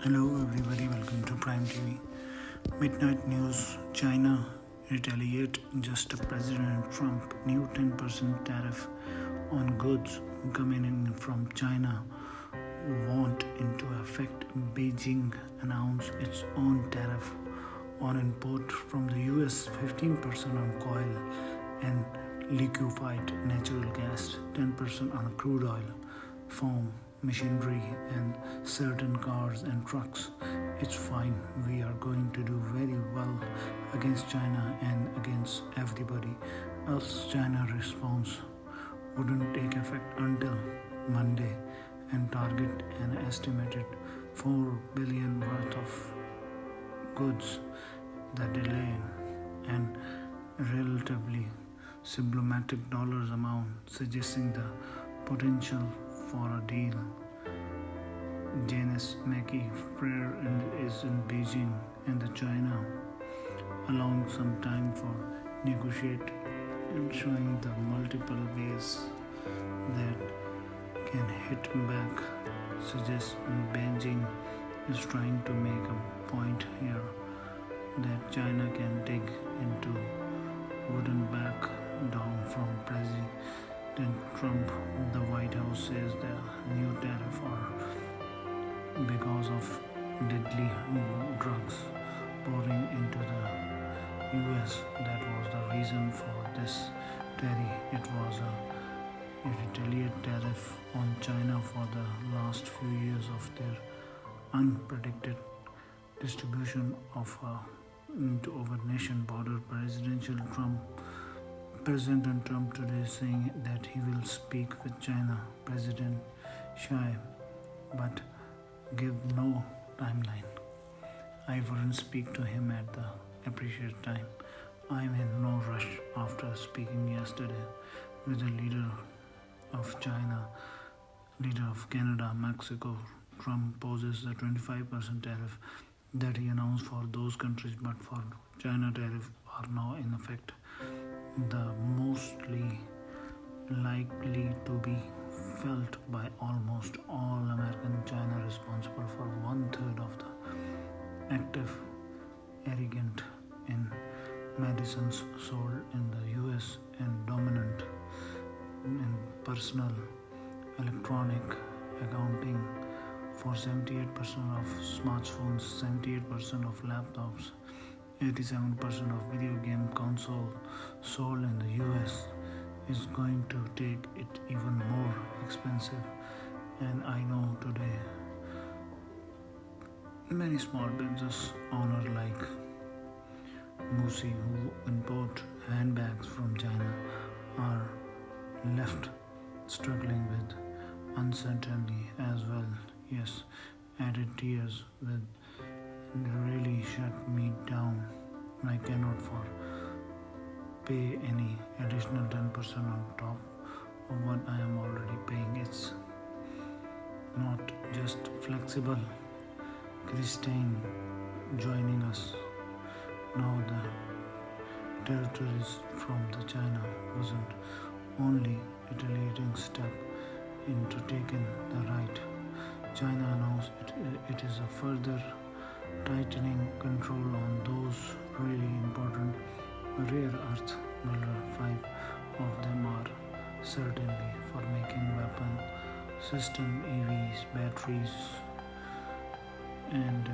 Hello, everybody. Welcome to Prime TV. Midnight News China retaliate. Just President Trump new 10% tariff on goods coming in from China went into effect. Beijing announced its own tariff on import from the US, 15% on coal and liquefied natural gas, 10% on crude oil, foam, machinery, and certain cars and trucks. It's fine. We are going to do very well against China and against everybody else. China response wouldn't take effect until Monday and target an estimated 4 billion worth of goods. The delay and relatively symbolic dollars amount suggesting the potential for a deal. Janice Mackie Freer is in Beijing and the China, allowing some time for negotiate and showing the multiple ways that can hit back. Suggests Beijing is trying to make a point here that China can dig into wouldn't back down from President Trump. The White House says the new tariff are because of deadly drugs pouring into the US. That was the reason for this tariff. It was a retaliate tariff on China for the last few years of their unpredicted distribution of into over nation border. President Trump today saying that he will speak with China President Xi, but give no timeline. I wouldn't speak to him at the appropriate time. I'm in no rush. After speaking yesterday with the leader of China, leader of Canada, Mexico, Trump poses the 25% tariff that he announced for those countries, but for China tariff are now in effect. The mostly likely to be felt by almost all American. China responsible for 1/3 of the active ingredient in medicines sold in the US and dominant in personal electronic accounting for 78% of smartphones, 78% of laptops, 87% of video game console sold in the US is going to take it even more expensive. And I know today many small business owner like Musi who import handbags from China are left struggling with uncertainty as well. Yes, added tears with really shut me down. I cannot for pay any additional 10% on top of what I am already paying. It's not just flexible. Christine joining us now. The territories from the China wasn't only retaliating step into taking the right. China announced it is a further tightening control on those really important rare earth minerals. 5 of them are certainly for making weapon system, EVs, batteries, and